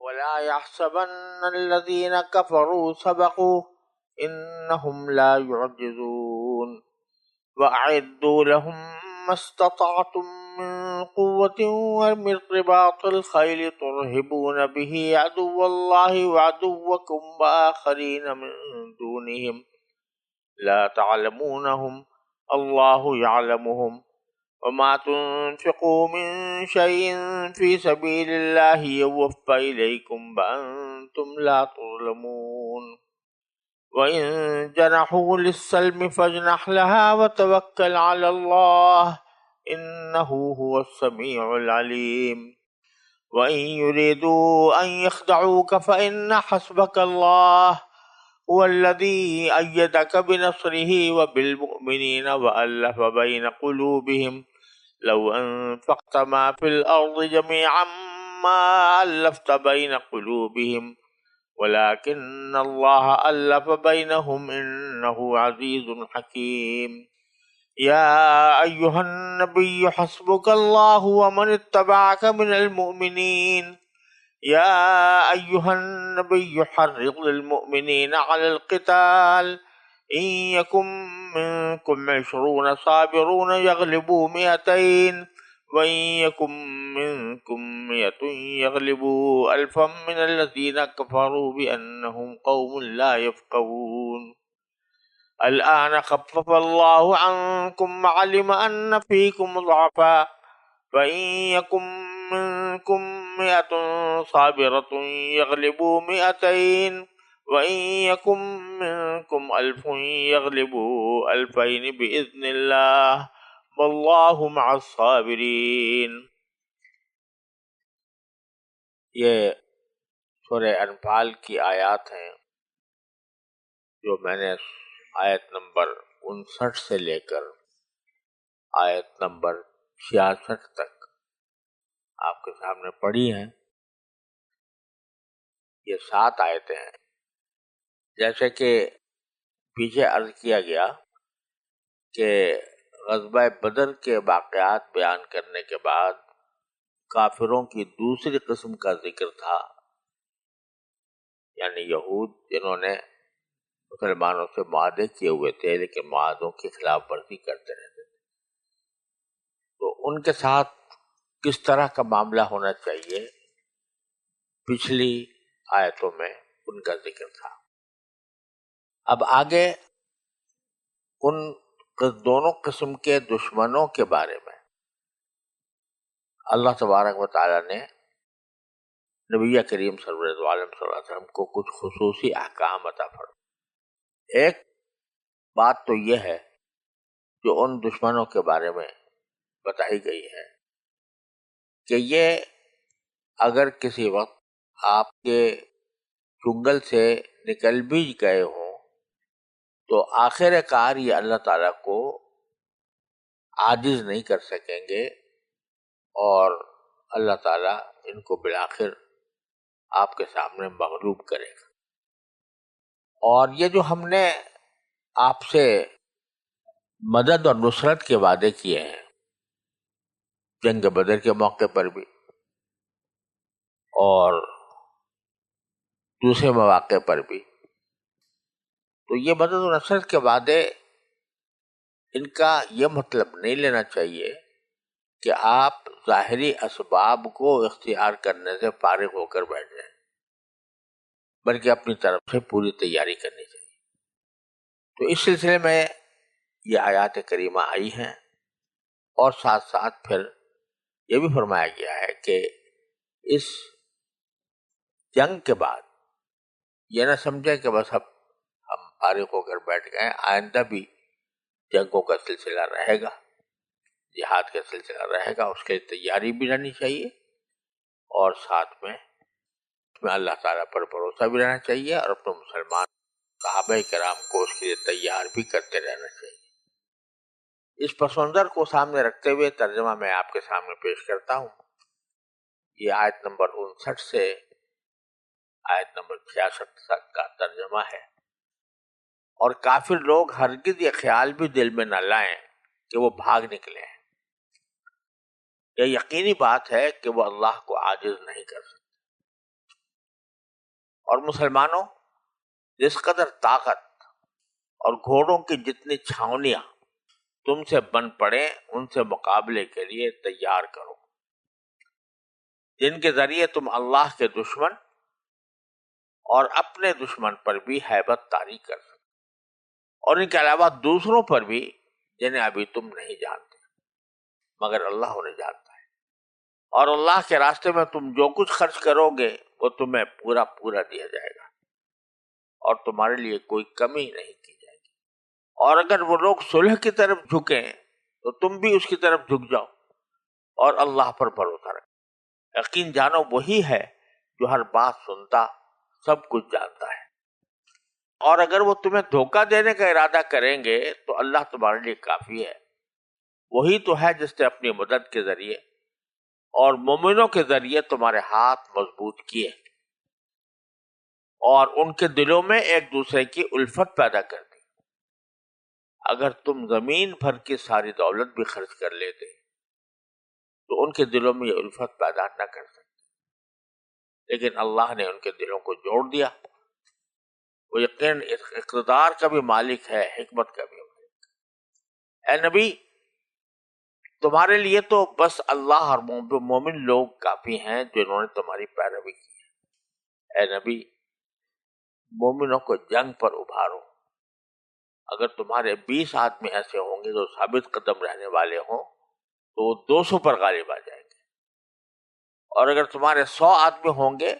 ولا يحسبن الذين كفروا سبقوا إنهم لا يعجزون وأعدوا لهم ما استطعتم من قوة ومن رباط الخيل ترهبون به عدو الله وعدوكم وآخرين من دونهم لا تعلمونهم الله يعلمهم وما تنفقوا من شيء في سبيل الله يوفى إليكم وأنتم لا تظلمون وإن جنحوا للسلم فاجنح لها وتوكل على الله إنه هو السميع العليم وإن يريدوا أن يخدعوك فإن حسبك الله هو الذي أيدك بنصره وبالمؤمنين وألف بين قلوبهم لو أنفقت ما في الأرض جميعا ما ألفت بين قلوبهم ولكن الله ألف بينهم إنه عزيز حكيم يا أيها النبي حسبك الله ومن اتبعك من المؤمنين يا أيها النبي حرض المؤمنين على القتال إن يكن منكم 20 صابرون يغلبوا 200 وإن يكن منكم 100 يغلبوا 1000 من الذين كفروا بأنهم قوم لا يفقهون الآن خفف الله عنكم وعلم أن فيكم ضعفا فإن يكن منكم 100 صابرة يغلبوا 200 وإن يكن منكم 1000 يغلبوا 2000 بإذن الله واللہ مع الصابرین۔ یہ سورہ انفال کی آیات ہیں جو میں نے آیت نمبر 59 سے لے کر آیت نمبر 66 تک آپ کے سامنے پڑھی ہیں۔ یہ 7 آیتیں ہیں۔ جیسے کہ پیچھے عرض کیا گیا کہ غزوہ بدر کے واقعات بیان کرنے کے بعد کافروں کی دوسری قسم کا ذکر تھا، یعنی یہود جنہوں نے مسلمانوں سے معاہدے کیے ہوئے تھے لیکن معاہدوں کی خلاف ورزی کرتے رہتے تھے، تو ان کے ساتھ کس طرح کا معاملہ ہونا چاہیے پچھلی آیتوں میں ان کا ذکر تھا۔ اب آگے ان دونوں قسم کے دشمنوں کے بارے میں اللہ تبارک و تعالی نے نبی کریم صلی اللہ علیہ وسلم کو کچھ خصوصی احکام عطا فرمائے۔ ایک بات تو یہ ہے جو ان دشمنوں کے بارے میں بتائی گئی ہے کہ یہ اگر کسی وقت آپ کے چنگل سے نکل بھی گئے ہوں تو آخر کار یہ اللہ تعالیٰ کو عاجز نہیں کر سکیں گے اور اللہ تعالیٰ ان کو بالآخر آپ کے سامنے مغلوب کرے گا۔ اور یہ جو ہم نے آپ سے مدد اور نصرت کے وعدے کیے ہیں جنگ بدر کے موقع پر بھی اور دوسرے مواقع پر بھی، تو یہ مدد و نصرت کے وعدے ان کا یہ مطلب نہیں لینا چاہیے کہ آپ ظاہری اسباب کو اختیار کرنے سے فارغ ہو کر بیٹھ جائیں، بلکہ اپنی طرف سے پوری تیاری کرنی چاہیے۔ تو اس سلسلے میں یہ آیات کریمہ آئی ہیں، اور ساتھ ساتھ پھر یہ بھی فرمایا گیا ہے کہ اس جنگ کے بعد یہ نہ سمجھیں کہ بس ہم فارغ ہو کر بیٹھ گئے، آئندہ بھی جنگوں کا سلسلہ رہے گا، جہاد کا سلسلہ رہے گا، اس کے تیاری بھی رہنی چاہیے اور ساتھ میں اللہ تعالیٰ پر بھروسہ بھی رہنا چاہیے اور اپنے مسلمان صحابہ کرام کو اس کے لیے تیار بھی کرتے رہنا چاہیے۔ اس پس منظر کو سامنے رکھتے ہوئے ترجمہ میں آپ کے سامنے پیش کرتا ہوں۔ یہ آیت نمبر 59 سے آیت نمبر 66 تک کا ترجمہ ہے، اور کافر لوگ ہرگز یہ خیال بھی دل میں نہ لائیں کہ وہ بھاگ نکلے ہیں۔ یہ یقینی بات ہے کہ وہ اللہ کو عاجز نہیں کر سکتے۔ اور مسلمانوں، جس قدر طاقت اور گھوڑوں کی جتنی چھاونیاں تم سے بن پڑے ان سے مقابلے کے لیے تیار کرو، جن کے ذریعے تم اللہ کے دشمن اور اپنے دشمن پر بھی ہیبت طاری کر سکو، اور ان کے علاوہ دوسروں پر بھی جنہیں ابھی تم نہیں جانتے، مگر اللہ انہیں جانتا ہے۔ اور اللہ کے راستے میں تم جو کچھ خرچ کرو گے وہ تمہیں پورا پورا دیا جائے گا، اور تمہارے لیے کوئی کمی نہیں کی جائے گی۔ اور اگر وہ لوگ صلح کی طرف جھکیں تو تم بھی اس کی طرف جھک جاؤ، اور اللہ پر بھروسہ رکھو۔ یقین جانو وہی ہے جو ہر بات سنتا، سب کچھ جانتا ہے۔ اور اگر وہ تمہیں دھوکہ دینے کا ارادہ کریں گے تو اللہ تمہارے لیے کافی ہے۔ وہی تو ہے جس نے اپنی مدد کے ذریعے اور مومنوں کے ذریعے تمہارے ہاتھ مضبوط کیے اور ان کے دلوں میں ایک دوسرے کی الفت پیدا کر دی۔ اگر تم زمین بھر کی ساری دولت بھی خرچ کر لیتے تو ان کے دلوں میں یہ الفت پیدا نہ کر سکتے، لیکن اللہ نے ان کے دلوں کو جوڑ دیا۔ وہ یقین اقتدار کا بھی مالک ہے، حکمت کا بھی مالک۔ اے نبی، تمہارے لیے تو بس اللہ اور مومن لوگ کافی ہیں جنہوں نے تمہاری پیروی کی ہے۔ اے نبی، مومنوں کو جنگ پر ابھارو۔ اگر تمہارے 20 آدمی ایسے ہوں گے جو ثابت قدم رہنے والے ہوں تو وہ 200 پر غالب آ جائیں گے، اور اگر تمہارے 100 آدمی ہوں گے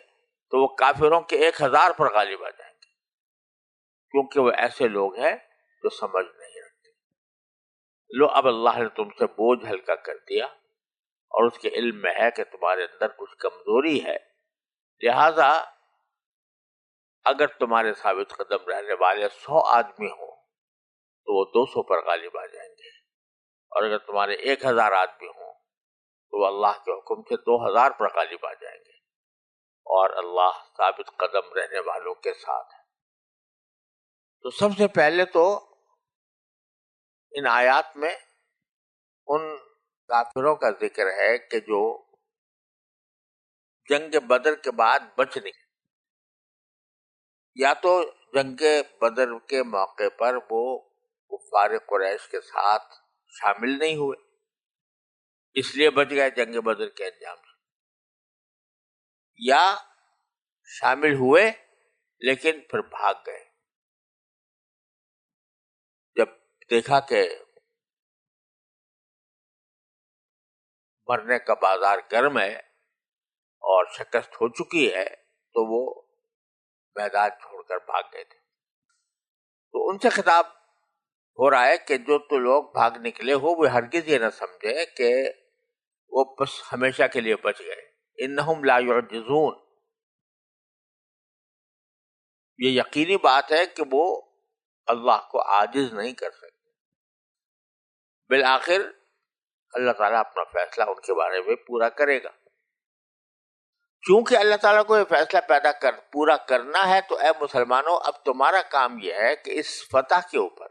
تو وہ کافروں کے 1000 پر غالب آ جائیں گے، کیونکہ وہ ایسے لوگ ہیں جو سمجھ نہیں رکھتے۔ لو، اب اللہ نے تم سے بوجھ ہلکا کر دیا، اور اس کے علم میں ہے کہ تمہارے اندر کچھ کمزوری ہے، لہذا اگر تمہارے ثابت قدم رہنے والے 100 آدمی ہوں تو وہ 200 پر غالب آ جائیں گے، اور اگر تمہارے 1000 آدمی ہوں تو وہ اللہ کے حکم سے 2000 پر غالب آ جائیں گے، اور اللہ ثابت قدم رہنے والوں کے ساتھ ہے۔ تو سب سے پہلے تو ان آیات میں ان کافروں کا ذکر ہے کہ جو جنگ بدر کے بعد بچ نہیں، یا تو جنگ بدر کے موقع پر وہ کفار قریش کے ساتھ شامل نہیں ہوئے، اس لیے بچ گئے جنگ بدر کے انجام سے، یا شامل ہوئے لیکن پھر بھاگ گئے جب دیکھا کہ مرنے کا بازار گرم ہے اور شکست ہو چکی ہے، تو وہ میدان چھوڑ کر بھاگ گئے تھے۔ تو ان سے خطاب ہو رہا ہے کہ جو تو لوگ بھاگ نکلے ہو وہ ہرگز یہ نہ سمجھے کہ وہ بس ہمیشہ کے لیے بچ گئے۔ انہم لا یعجزون، یہ یقینی بات ہے کہ وہ اللہ کو عاجز نہیں کر سکتے۔ بالآخر اللہ تعالیٰ اپنا فیصلہ ان کے بارے میں پورا کرے گا۔ چونکہ اللہ تعالیٰ کو یہ فیصلہ پورا کرنا ہے، تو اے مسلمانوں، اب تمہارا کام یہ ہے کہ اس فتح کے اوپر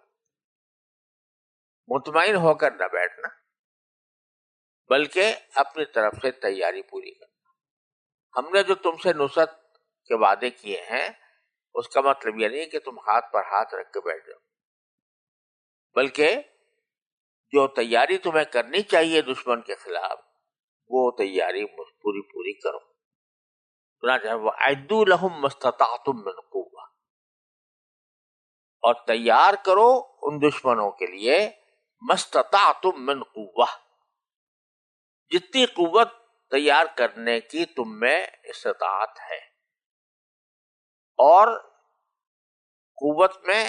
مطمئن ہو کر نہ بیٹھنا، بلکہ اپنی طرف سے تیاری پوری کرنا۔ ہم نے جو تم سے نصرت کے وعدے کیے ہیں اس کا مطلب یہ نہیں کہ تم ہاتھ پر ہاتھ رکھ کے بیٹھ جاؤ، بلکہ جو تیاری تمہیں کرنی چاہیے دشمن کے خلاف وہ تیاری پوری کرو۔ چنانچہ وَأَعِدُّوا لَهُم مَّا اسْتَطَعْتُم مِّن قُوَّةٍ، اور تیار کرو ان دشمنوں کے لیے مَا اسْتَطَعْتُم مِّن قُوَّةٍ، جتنی قوت تیار کرنے کی تم میں استطاعت ہے۔ اور قوت میں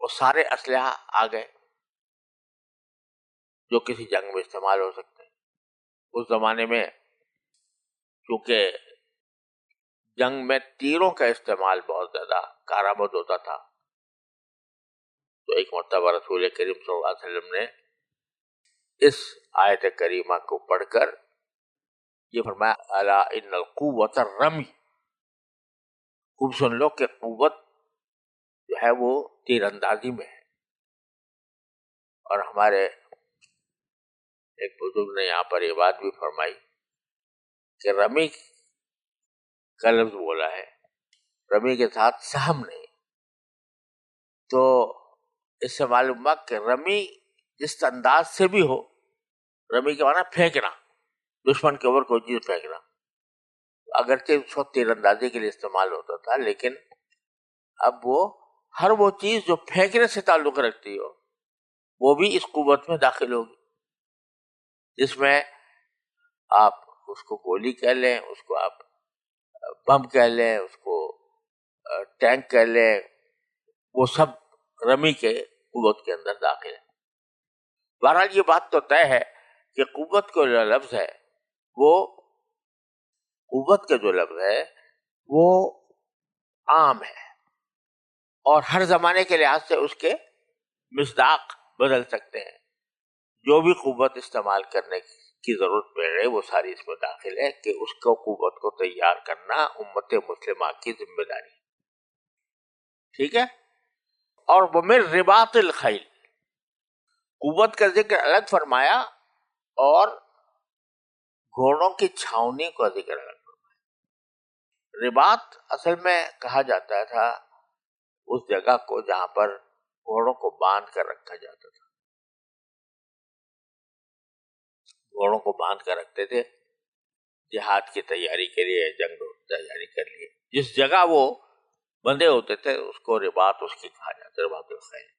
وہ سارے اسلحہ آ گئے جو کسی جنگ میں استعمال ہو سکتے ہیں۔ اس زمانے میں چونکہ جنگ میں تیروں کا استعمال بہت زیادہ کارآمد ہوتا تھا، تو ایک مرتبہ رسول کریم صلی اللہ علیہ وسلم نے اس آیت کریمہ کو پڑھ کر یہ فرمایا، الا ان القوۃ الرمی، خوب سن لو کہ قوت جو ہے وہ تیر اندازی میں ہے۔ اور ہمارے ایک بزرگ نے یہاں پر یہ بات بھی فرمائی کہ رمی کا لفظ بولا ہے رمی کے ساتھ سہم نہیں. تو اس سے معلوم ہوا کہ رمی جس انداز سے بھی ہو، رمی کے معنی پھینکنا، دشمن کے اوپر کوئی چیز پھینکنا، اگرچہ اس وقت تیر اندازی کے لیے استعمال ہوتا تھا، لیکن اب ہر وہ چیز جو پھینکنے سے تعلق رکھتی ہو وہ بھی اس قوت میں داخل ہوگی، جس میں آپ اس کو گولی کہہ لیں، اس کو آپ بم کہہ لیں، اس کو ٹینک کہہ لیں، وہ سب رمی کے قوت کے اندر داخل ہے. بہرحال یہ بات تو طے ہے کہ قوت کا جو لفظ ہے وہ عام ہے، اور ہر زمانے کے لحاظ سے اس کے مصداق بدل سکتے ہیں. جو بھی قوت استعمال کرنے کی ضرورت پڑ رہی ہے وہ ساری اس میں داخل ہے کہ اس کو قوت کو تیار کرنا امت مسلمہ کی ذمہ داری ہے. ٹھیک ہے. اور وَمِن رِبَاطِ الْخَيْلِ، قوت کا ذکر الگ فرمایا اور گھوڑوں کی چھاؤنی کا ذکر الگ فرمایا. رباط اصل میں کہا جاتا تھا اس جگہ کو جہاں پر گھوڑوں کو باندھ کر رکھا جاتا تھا. گھوڑوں کو باندھ کر رکھتے تھے جہاد کی تیاری کے لیے، جنگ تیاری کر لیے. جس جگہ وہ بندے ہوتے تھے اس کو رباط اس کی کہا جاتا ہے، رباط الخیل،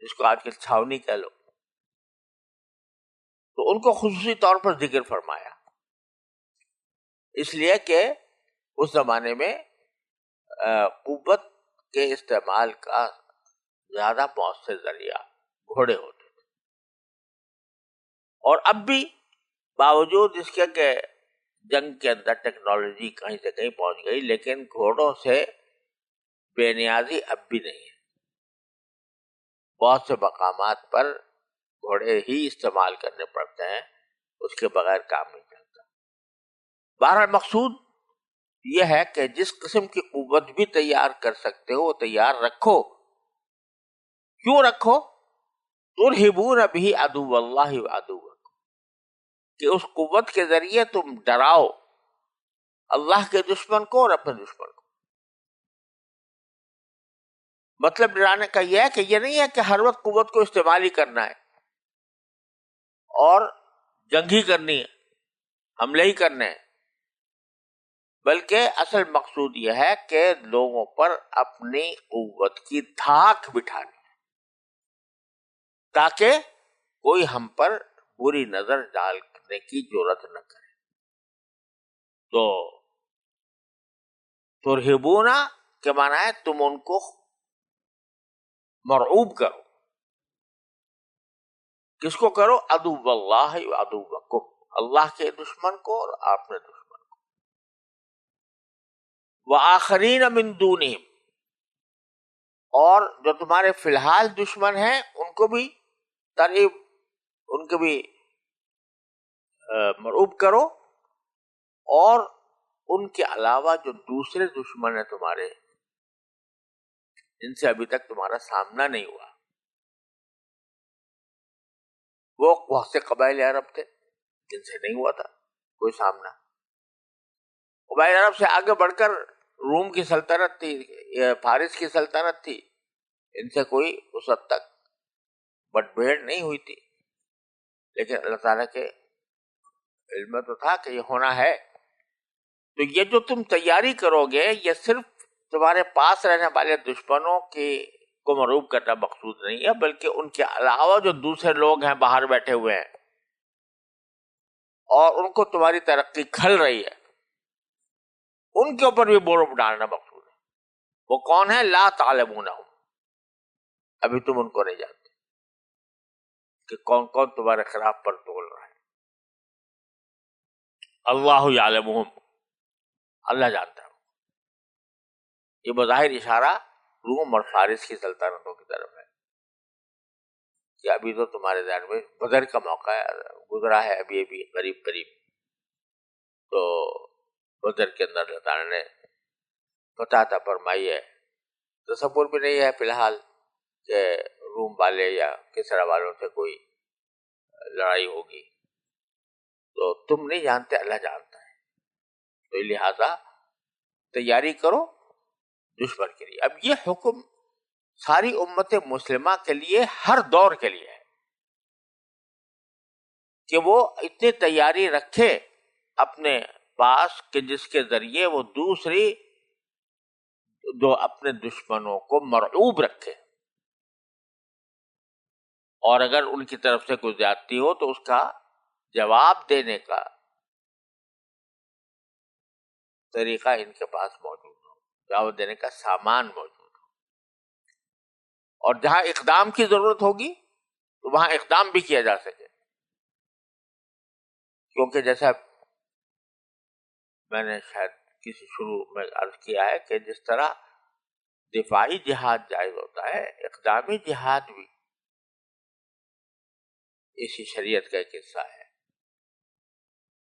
جس کو آج کل چھاونی کہہ لو. تو ان کو خصوصی طور پر ذکر فرمایا اس لیے کہ اس زمانے میں قوت کے استعمال کا زیادہ مؤثر ذریعہ گھوڑے ہوتے تھے. اور اب بھی باوجود اس کے کہ جنگ کے اندر ٹیکنالوجی کہیں سے کہیں پہنچ گئی، لیکن گھوڑوں سے بے نیازی اب بھی نہیں ہے. بہت سے مقامات پر گھوڑے ہی استعمال کرنے پڑتے ہیں، اس کے بغیر کام نہیں چلتا. بہرحال مقصود یہ ہے کہ جس قسم کی قوت بھی تیار کر سکتے ہو وہ تیار رکھو. کیوں رکھو؟ ترہبون بہ عدو اللہ وعدوکم، کہ اس قوت کے ذریعے تم ڈراؤ اللہ کے دشمن کو اور اپنے دشمن کو. مطلب ڈرانے کا یہ ہے کہ یہ نہیں ہے کہ ہر وقت قوت کو استعمال ہی کرنا ہے اور جنگ ہی کرنی ہے، حملے ہی کرنے ہیں، بلکہ اصل مقصود یہ ہے کہ لوگوں پر اپنی قوت کی دھاک بٹھانی تاکہ کوئی ہم پر بری نظر ڈالنے کی جرات نہ کرے. تو ترہبونا کے معنی ہے تم ان کو مرعوب کرو. کس کو کرو؟ عدو اللہ وعدوکم، اللہ کے دشمن کو اور اپنے دشمن کو. وآخرین من دونہم، اور جو تمہارے فی الحال دشمن ہیں ان کو بھی ترغیب، ان کو بھی مرعوب کرو، اور ان کے علاوہ جو دوسرے دشمن ہیں تمہارے جن سے ابھی تک تمہارا سامنا نہیں ہوا، وہ بہت سے قبائل عرب تھے جن سے نہیں ہوا تھا کوئی سامنا. قبائل عرب سے آگے بڑھ کر روم کی سلطنت تھی، فارس کی سلطنت تھی، ان سے کوئی اس حد تک بٹ بھیڑ نہیں ہوئی تھی، لیکن اللہ تعالیٰ کے علم میں تو تھا کہ یہ ہونا ہے. تو یہ جو تم تیاری کرو گے یہ صرف تمہارے پاس رہنے والے دشمنوں کو مرعوب کرنا مقصود نہیں ہے، بلکہ ان کے علاوہ جو دوسرے لوگ ہیں باہر بیٹھے ہوئے ہیں اور ان کو تمہاری ترقی کھل رہی ہے، ان کے اوپر بھی بورو ڈالنا مقصود ہے. وہ کون ہے؟ لا تعلمونہم، ابھی تم ان کو نہیں جانتے کہ کون کون تمہارے خلاف پر تول رہا ہے. اللہ یعلمہم، اللہ جانتا ہے. یہ بظاہر اشارہ روم اور فارس کی سلطنتوں کی طرف ہے کہ ابھی تو تمہارے ذہن میں بدر کا موقع گزرا ہے ابھی قریب قریب. تو بدر کے اندر اللہ تعالیٰ نے فتح عطا فرمائی ہے. تصور بھی نہیں ہے فی الحال کہ روم والے یا کسرا والوں سے کوئی لڑائی ہوگی. تو تم نہیں جانتے، اللہ جانتا ہے. تو لہذا تیاری کرو دشمن کے لیے. اب یہ حکم ساری امت مسلمہ کے لیے ہر دور کے لیے ہے کہ وہ اتنی تیاری رکھے اپنے پاس کہ جس کے ذریعے وہ دوسری دو اپنے دشمنوں کو مرعوب رکھے، اور اگر ان کی طرف سے کوئی زیادتی ہو تو اس کا جواب دینے کا طریقہ ان کے پاس موجود ہو، جواب دینے کا سامان موجود ہو، اور جہاں اقدام کی ضرورت ہوگی تو وہاں اقدام بھی کیا جا سکے. کیونکہ جیسا میں نے شاید کسی شروع میں عرض کیا ہے کہ جس طرح دفاعی جہاد جائز ہوتا ہے، اقدامی جہاد بھی اسی شریعت کا ایک حصہ ہے.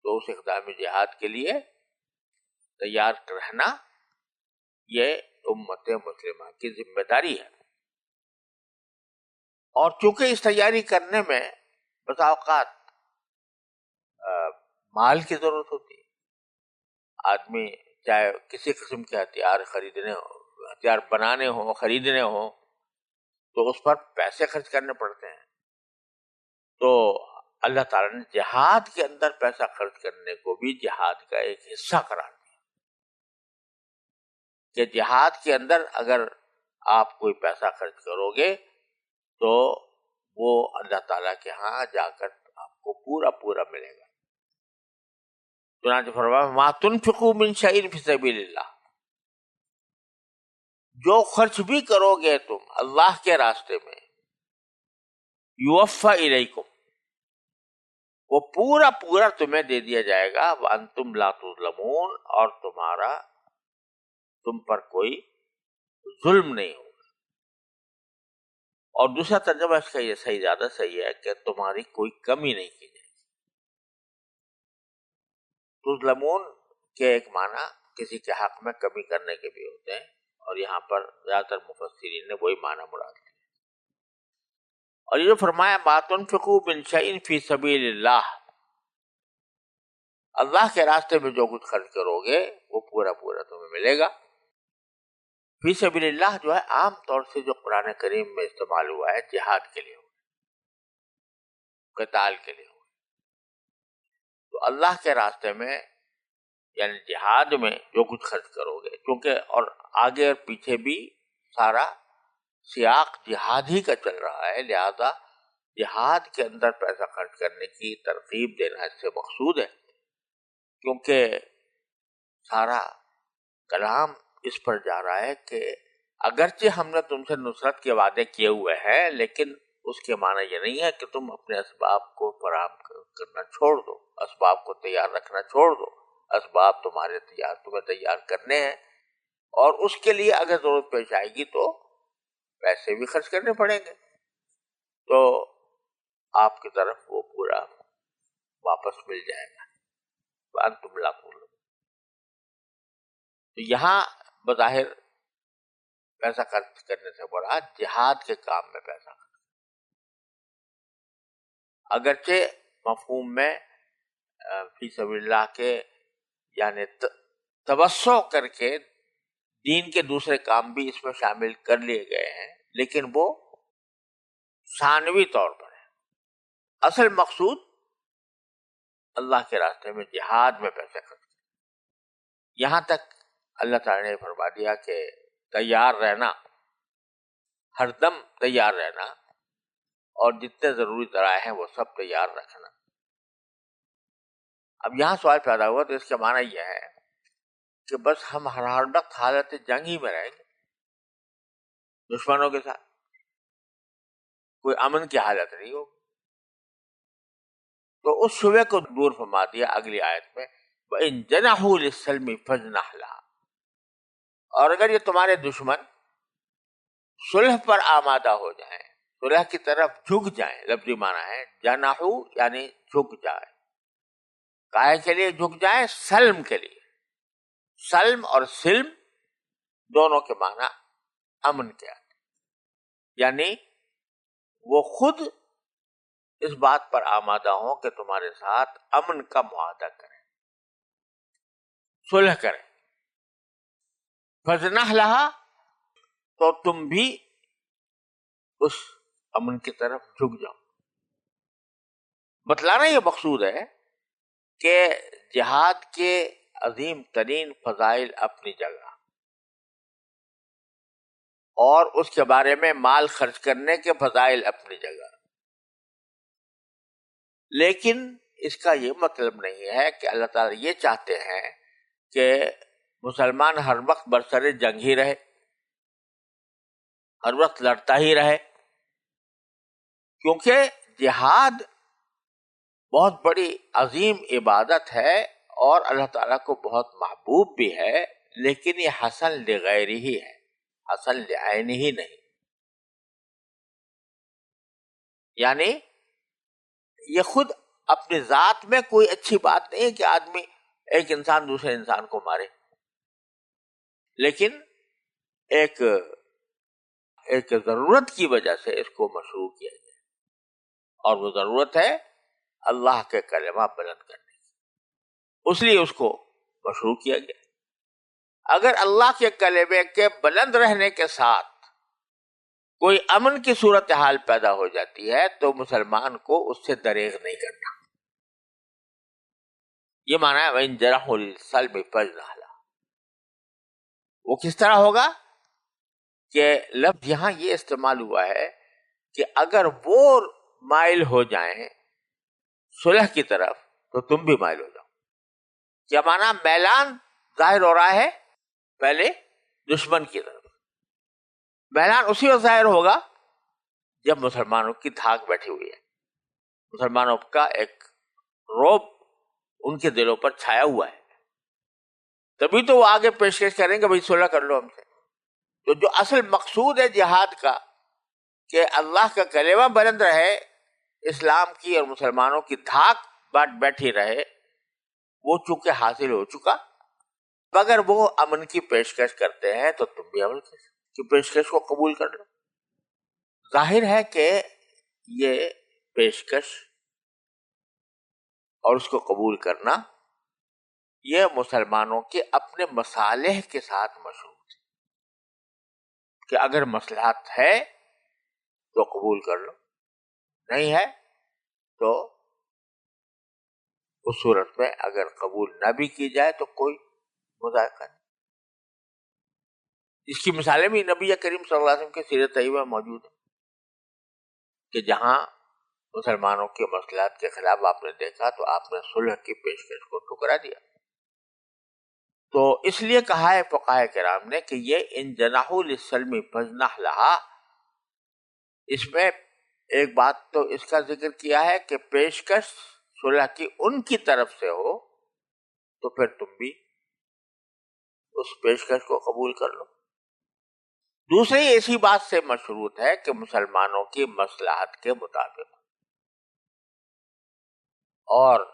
تو اس اقدامی جہاد کے لیے تیار رہنا یہ امت مسلمہ کی ذمہ داری ہے. اور چونکہ اس تیاری کرنے میں بسا اوقات مال کی ضرورت ہوتی ہے، آدمی چاہے کسی قسم کے ہتھیار خریدنے ہو، ہتھیار بنانے ہوں، خریدنے ہوں، تو اس پر پیسے خرچ کرنے پڑتے ہیں. تو اللہ تعالیٰ نے جہاد کے اندر پیسہ خرچ کرنے کو بھی جہاد کا ایک حصہ قرار دیا کہ جہاد کے اندر اگر آپ کوئی پیسہ خرچ کرو گے تو وہ اللہ تعالیٰ کے ہاں جا کر آپ کو پورا پورا ملے گا. چنانچہ فرمایا ما تنفقوا من شیء فی سبیل اللہ، جو خرچ بھی کرو گے تم اللہ کے راستے میں، یوفی الیکم، وہ پورا پورا تمہیں دے دیا جائے گا، وانتم لا تظلمون، اور تم پر کوئی ظلم نہیں ہوگا. اور دوسرا ترجمہ اس کا یہ زیادہ صحیح ہے کہ تمہاری کوئی کمی نہیں کی جائے گی. تظلمون کے ایک معنی کسی کے حق میں کمی کرنے کے بھی ہوتے ہیں، اور یہاں پر زیادہ تر مفسرین نے وہی معنی مراد لیا. اور یہ جو فرمایا ما تنفقوا من شیء فی سبیل اللہ، اللہ کے راستے میں جو کچھ خرچ کرو گے وہ پورا پورا تمہیں ملے گا. فی سبیل اللہ جو ہے عام طور سے جو قرآن کریم میں استعمال ہوا ہے جہاد کے لیے، قتال کے لیے. تو اللہ کے راستے میں یعنی جہاد میں جو کچھ خرچ کرو گے، کیونکہ اور آگے اور پیچھے بھی سارا سیاق جہاد ہی کا چل رہا ہے، لہذا جہاد کے اندر پیسہ خرچ کرنے کی ترغیب دینا اس سے مقصود ہے. کیونکہ سارا کلام اس پر جا رہا ہے کہ اگرچہ ہم نے تم سے نصرت کے وعدے کیے ہوئے ہیں، لیکن اس کے معنی یہ نہیں ہے کہ تم اپنے اسباب کو فراہم کرنا چھوڑ دو، اسباب کو تیار رکھنا چھوڑ دو. اسباب تمہیں تیار کرنے ہیں، اور اس کے لیے اگر ضرورت پیش آئے گی تو پیسے بھی خرچ کرنے پڑیں گے، تو آپ کی طرف وہ پورا واپس مل جائے گا. وانتم لا تظلمون. تو یہاں بظاہر پیسہ خرچ کرنے سے بڑا جہاد کے کام میں پیسہ خرچ، اگرچہ مفہوم میں فی سبیل اللہ کے یعنی توسع کر کے دین کے دوسرے کام بھی اس میں شامل کر لیے گئے ہیں، لیکن وہ ثانوی طور پر ہے. اصل مقصود اللہ کے راستے میں جہاد میں پیسے خرچ کرنا. یہاں تک اللہ تعالی نے فرما دیا کہ تیار رہنا، ہر دم تیار رہنا، اور جتنے ضروری ذرائع ہیں وہ سب تیار رکھنا. اب یہاں سوال پیدا ہوا تو اس کا معنی یہ ہے کہ بس ہم ہر وقت حالت جنگ ہی میں رہیں گے دشمنوں کے ساتھ، کوئی امن کی حالت نہیں ہوگی. تو اس شبے کو دور فرما دیا اگلی آیت میں وَإِن جَنَحُوا لِلسَّلْمِ فَاجْنَحْ لَهَا، اور اگر یہ تمہارے دشمن صلح پر آمادہ ہو جائیں، صلح کی طرف جھک جائیں، لفظی معنی ہے جنحو یعنی جھک جائیں. کائے کے لیے جھک جائیں؟ سلم کے لیے. سلم اور سلم دونوں کے معنی امن کے آتے، یعنی وہ خود اس بات پر آمادہ ہوں کہ تمہارے ساتھ امن کا معاہدہ کریں، صلح کریں. فَاجْنَحْ لَهَا، تو تم بھی اس امن کی طرف جھک جاؤ. بتلانا یہ مقصود ہے کہ جہاد کے عظیم ترین فضائل اپنی جگہ، اور اس کے بارے میں مال خرچ کرنے کے فضائل اپنی جگہ، لیکن اس کا یہ مطلب نہیں ہے کہ اللہ تعالیٰ یہ چاہتے ہیں کہ مسلمان ہر وقت برسر جنگ ہی رہے، ہر وقت لڑتا ہی رہے، کیونکہ جہاد بہت بڑی عظیم عبادت ہے اور اللہ تعالیٰ کو بہت محبوب بھی ہے، لیکن یہ حسن لغیر ہی ہے، حسن لعین ہی نہیں. یعنی یہ خود اپنی ذات میں کوئی اچھی بات نہیں ہے کہ آدمی ایک انسان دوسرے انسان کو مارے، لیکن ایک ضرورت کی وجہ سے اس کو مشروع کیا گیا، اور وہ ضرورت ہے اللہ کے کلمہ بلند کرنے کی، اس لیے اس کو مشروع کیا گیا. اگر اللہ کے کلمے کے بلند رہنے کے ساتھ کوئی امن کی صورتحال پیدا ہو جاتی ہے تو مسلمان کو اس سے دریغ نہیں کرنا. یہ معنی ہے وَإِن جَنَحُوا لِلسَّلْمِ فَاجْنَحْ لَهُ. وہ کس طرح ہوگا کہ لفظ یہاں یہ استعمال ہوا ہے کہ اگر وہ مائل ہو جائیں صلح کی طرف تو تم بھی مائل ہو جاؤ. کیا معنی؟ میلان ظاہر ہو رہا ہے پہلے دشمن کی طرف، میلان اسی وقت ظاہر ہوگا جب مسلمانوں کی دھاک بیٹھی ہوئی ہے، مسلمانوں کا ایک رعب ان کے دلوں پر چھایا ہوا ہے، تبھی تو وہ آگے پیشکش کریں گے بھائی صلح کر لو ہم سے. تو جو اصل مقصود ہے جہاد کا کہ اللہ کا کلمہ بلند رہے، اسلام کی اور مسلمانوں کی دھاک بیٹھی رہے، وہ چونکہ حاصل ہو چکا. اگر وہ امن کی پیشکش کرتے ہیں تو تم بھی امن کی پیشکش کو قبول کر لو. ظاہر ہے کہ یہ پیشکش اور اس کو قبول کرنا یہ مسلمانوں کے اپنے مصالح کے ساتھ مشروط ہے کہ اگر مصلحت ہے تو قبول کر لو، نہیں ہے تو اس صورت میں اگر قبول نہ بھی کی جائے تو کوئی مذائقہ نہیں. اس کی مثالیں بھی نبی کریم صلی اللہ علیہ وسلم کے سیرت طیبہ میں موجود ہیں کہ جہاں مسلمانوں کے مصلحت کے خلاف آپ نے دیکھا تو آپ نے صلح کی پیشکش کو ٹھکرا دیا. تو اس لیے کہا ہے فقہاء کرام نے کہ یہ ان جناحوا للسلم فاجنح لها، اس میں ایک بات تو اس کا ذکر کیا ہے کہ پیشکش صلح کی ان کی طرف سے ہو تو پھر تم بھی اس پیشکش کو قبول کر لو. دوسری اسی بات سے مشروط ہے کہ مسلمانوں کی مصلحت کے مطابق اور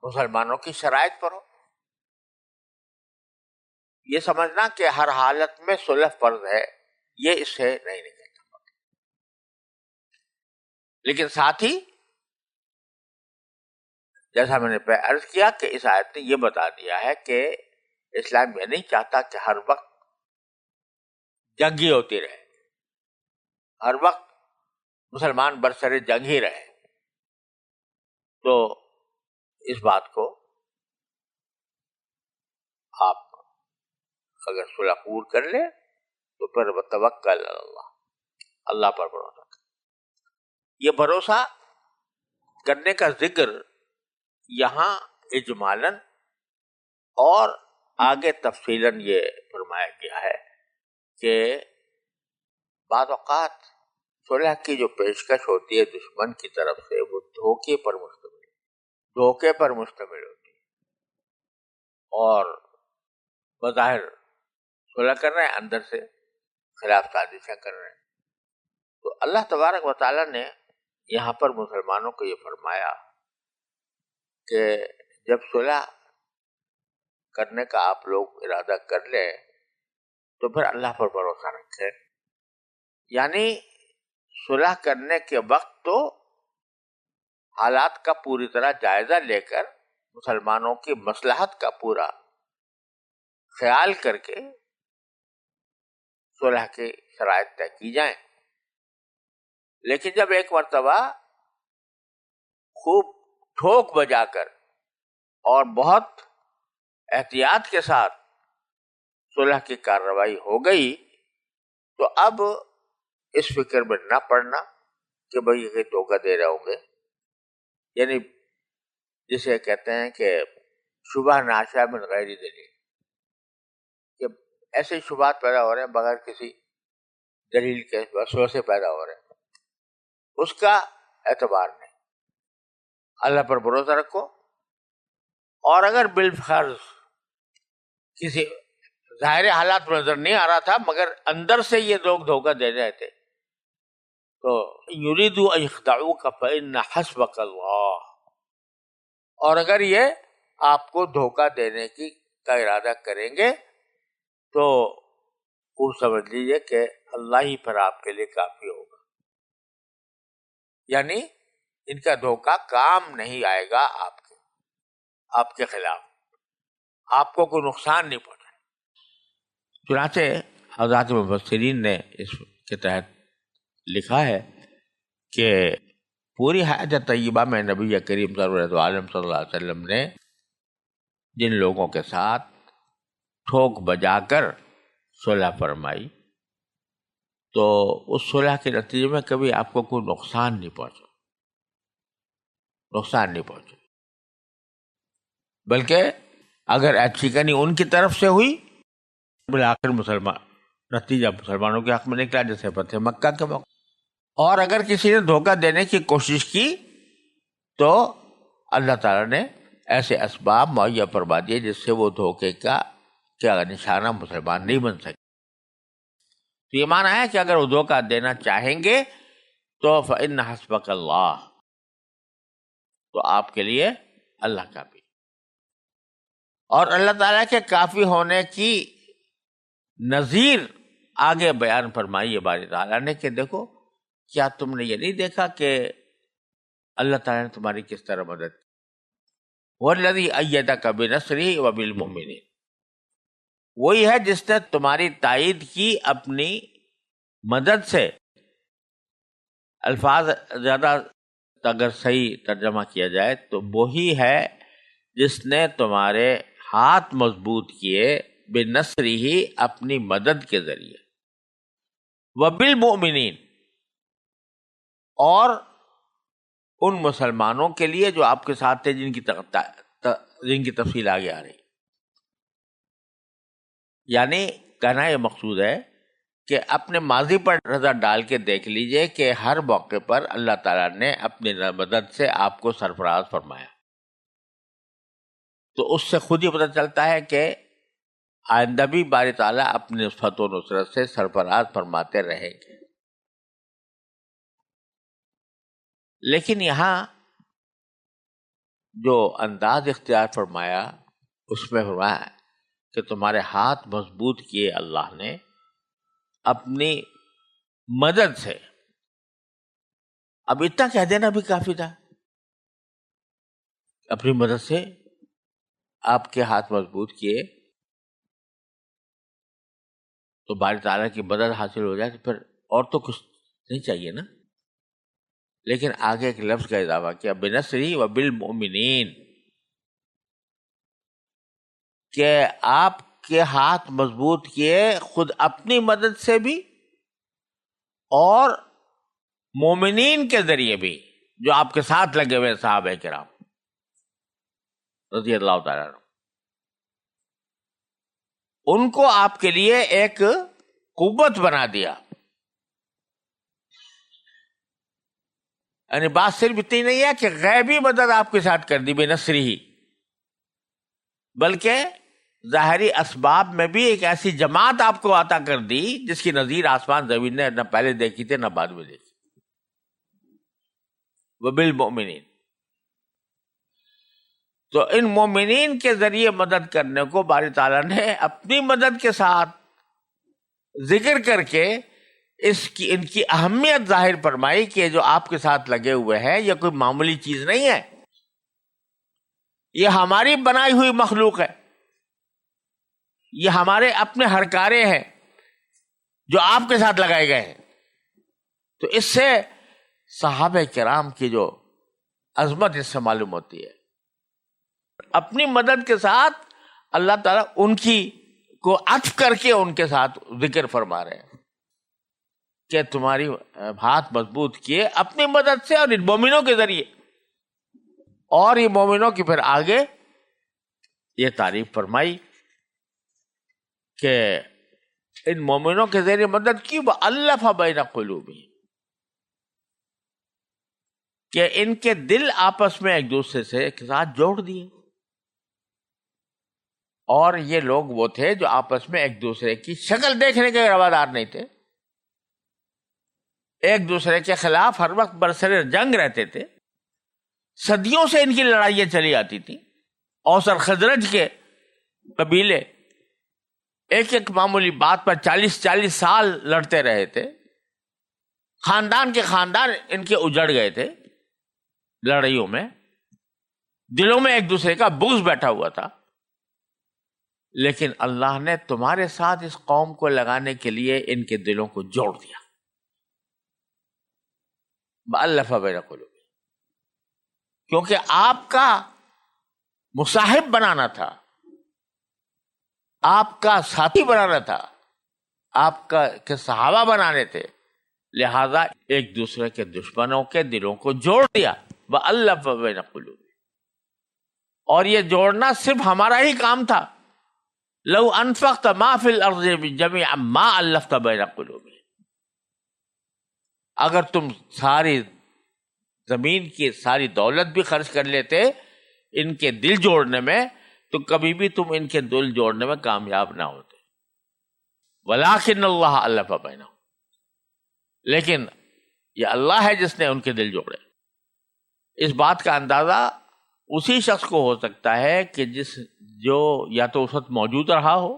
مسلمانوں کی شرائط پر ہو. یہ سمجھنا کہ ہر حالت میں صلح فرض ہے، یہ اس سے نہیں نکلتا. لیکن ساتھ ہی جیسا میں نے عرض کیا کہ اس آیت نے یہ بتا دیا ہے کہ اسلام یہ نہیں چاہتا کہ ہر وقت جنگی ہوتی رہے، ہر وقت مسلمان برسر جنگ ہی رہے. تو اس بات کو آپ اگر صلح قبول کر لیں تو پھر توکل اللہ، اللہ پر بھروسہ کر. یہ بھروسہ کرنے کا ذکر یہاں اجمالاً اور آگے تفصیلاً یہ فرمایا گیا ہے کہ بعض اوقات صلح کی جو پیشکش ہوتی ہے دشمن کی طرف سے وہ دھوکے پر مشتمل ہوتی ہے، اور بظاہر صلح کر رہے ہیں، اندر سے خلاف سازشیں کر رہے ہیں. تو اللہ تبارک و تعالیٰ نے یہاں پر مسلمانوں کو یہ فرمایا کہ جب صلح کرنے کا آپ لوگ ارادہ کر لیں تو پھر اللہ پر بھروسہ رکھیں. یعنی صلح کرنے کے وقت تو حالات کا پوری طرح جائزہ لے کر مسلمانوں کی مصلحت کا پورا خیال کر کے صلح کی شرائط طے کی جائیں. لیکن جب ایک مرتبہ خوب ٹھوک بجا کر اور بہت احتیاط کے ساتھ صلح کی کارروائی ہو گئی تو اب اس فکر میں نہ پڑنا کہ بھئی یہ دھوکہ دے رہے ہوں گے. یعنی جسے کہتے ہیں کہ شبہ ناشا من غیر دلیل، کہ ایسے شبہات پیدا ہو رہے ہیں بغیر کسی دلیل کے، وسوسے پیدا ہو رہے ہیں، اس کا اعتبار نہیں. اللہ پر بھروسہ رکھو. اور اگر بالفرض کسی ظاہر حالات میں نظر نہیں آ رہا تھا مگر اندر سے یہ لوگ دھوکہ دے رہے تھے تو یریدوا ان یخدعوک فإن حسبک اللہ، اور اگر یہ آپ کو دھوکہ دینے کا ارادہ کریں گے تو خوب سمجھ لیجئے کہ اللہ ہی پر آپ کے لیے کافی ہوگا. یعنی ان کا دھوکہ کام نہیں آئے گا آپ کے خلاف، آپ کو کوئی نقصان نہیں پہنچے. چنانچہ حضرات مفسرین نے اس کے تحت لکھا ہے کہ پوری حیات طیبہ میں نبی کریم صلی اللہ علیہ وسلم نے جن لوگوں کے ساتھ ٹھوک بجا کر صلح فرمائی تو اس صلح کے نتیجے میں کبھی آپ کو کوئی نقصان نہیں پہنچا، بلکہ اگر اچھی کنی ان کی طرف سے ہوئی بالآخر نتیجہ مسلمانوں کے حق میں نکلا، جیسے فتح مکہ کے موقع. اور اگر کسی نے دھوکہ دینے کی کوشش کی تو اللہ تعالیٰ نے ایسے اسباب مہیا فرما دیے جس سے وہ دھوکے کا نشانہ مسلمان نہیں بن سکے. تو یہ معنی ہے کہ اگر وہ دھوکہ دینا چاہیں گے تو فإن حسبک اللہ، تو آپ کے لیے اللہ کافی. اور اللہ تعالیٰ کے کافی ہونے کی نظیر آگے بیان فرمائی ہے باری تعالیٰ نے کہ دیکھو کیا تم نے یہ نہیں دیکھا کہ اللہ تعالیٰ نے تمہاری کس طرح مدد کی. وَالَّذِي أَيَّدَكَ بِنَصْرِهِ وَبِالْمُؤْمِنِينَ، وہی ہے جس نے تمہاری تائید کی اپنی مدد سے. الفاظ زیادہ اگر صحیح ترجمہ کیا جائے تو وہی ہے جس نے تمہارے ہاتھ مضبوط کیے بِنَصْرِهِ اپنی مدد کے ذریعے، وَبِالْمُؤْمِنِينَ اور ان مسلمانوں کے لیے جو آپ کے ساتھ تھے جن کی تفصیل آگے آ رہی. یعنی کہنا یہ مقصود ہے کہ اپنے ماضی پر نظر ڈال کے دیکھ لیجئے کہ ہر موقع پر اللہ تعالیٰ نے اپنی مدد سے آپ کو سرفراز فرمایا. تو اس سے خود ہی پتہ چلتا ہے کہ آئندہ بھی باری تعالیٰ اپنے فتح و نصرت سے سرفراز فرماتے رہیں گے. لیکن یہاں جو انداز اختیار فرمایا اس میں فرمایا کہ تمہارے ہاتھ مضبوط کیے اللہ نے اپنی مدد سے. اب اتنا کہہ دینا بھی کافی تھا، اپنی مدد سے آپ کے ہاتھ مضبوط کیے تو باری تعالیٰ کی مدد حاصل ہو جائے تو پھر اور تو کچھ نہیں چاہیے نا. لیکن آگے ایک لفظ کا اضافہ کیا، بِنَصْرِهِ وَبِالْمُؤْمِنِينَ، کہ آپ کے ہاتھ مضبوط کیے خود اپنی مدد سے بھی اور مومنین کے ذریعے بھی جو آپ کے ساتھ لگے ہوئے صحابہ کرام رضی اللہ تعالیٰ عنہ، ان کو آپ کے لیے ایک قوت بنا دیا. یعنی بات صرف اتنی نہیں ہے کہ غیبی مدد آپ کے ساتھ کر دی بِنَصْرِهِ، بلکہ ظاہری اسباب میں بھی ایک ایسی جماعت آپ کو عطا کر دی جس کی نظیر آسمان زمین نے نہ پہلے دیکھی تھی نہ بعد میں دیکھی. وَبِالْمُؤْمِنِينَ، تو ان مومنین کے ذریعے مدد کرنے کو باری تعالیٰ نے اپنی مدد کے ساتھ ذکر کر کے ان کی اہمیت ظاہر فرمائی کہ جو آپ کے ساتھ لگے ہوئے ہیں یہ کوئی معمولی چیز نہیں ہے، یہ ہماری بنائی ہوئی مخلوق ہے، یہ ہمارے اپنے ہرکارے ہیں جو آپ کے ساتھ لگائے گئے ہیں. تو اس سے صحابہ کرام کی جو عظمت اس سے معلوم ہوتی ہے. اپنی مدد کے ساتھ اللہ تعالیٰ ان کی کو عطف کر کے ان کے ساتھ ذکر فرما رہے ہیں کہ تمہاری ہاتھ مضبوط کیے اپنی مدد سے اور ان مومنوں کے ذریعے. اور یہ مومنوں کی پھر آگے یہ تعریف فرمائی کہ ان مومنوں کے ذریعے مدد کی وَأَلَّفَ بَيْنَ قُلُوبِهِمْ، کہ ان کے دل آپس میں ایک دوسرے سے ایک ساتھ جوڑ دیے. اور یہ لوگ وہ تھے جو آپس میں ایک دوسرے کی شکل دیکھنے کے روادار نہیں تھے، ایک دوسرے کے خلاف ہر وقت برسر جنگ رہتے تھے. صدیوں سے ان کی لڑائیاں چلی آتی تھیں. اوس اور خزرج کے قبیلے ایک ایک معمولی بات پر 40 سال لڑتے رہے تھے. خاندان کے خاندان ان کے اجڑ گئے تھے لڑائیوں میں. دلوں میں ایک دوسرے کا بغض بیٹھا ہوا تھا. لیکن اللہ نے تمہارے ساتھ اس قوم کو لگانے کے لیے ان کے دلوں کو جوڑ دیا. بَأَلَّفَ بَيْنَ قُلُوبِهِمْ، کیونکہ آپ کا مصاحب بنانا تھا، آپ کا ساتھی بنانا تھا، آپ کا کے صحابہ بنانے تھے. لہذا ایک دوسرے کے دشمنوں کے دلوں کو جوڑ دیا. وَأَلَّفَ بَيْنَ قُلُوبِهِمْ، اور یہ جوڑنا صرف ہمارا ہی کام تھا. لَوْ أَنفَقْتَ مَا فِي الْأَرْضِ جَمِيعًا مَا أَلَّفْتَ بَيْنَ قُلُوبِهِمْ، اگر تم ساری زمین کی ساری دولت بھی خرچ کر لیتے ان کے دل جوڑنے میں تو کبھی بھی تم ان کے دل جوڑنے میں کامیاب نہ ہوتے. وَلَٰكِنَّ اللَّهَ أَلَّفَ بَيْنَهُمْ، لیکن یہ اللہ ہے جس نے ان کے دل جوڑے. اس بات کا اندازہ اسی شخص کو ہو سکتا ہے کہ جو یا تو اس وقت موجود رہا ہو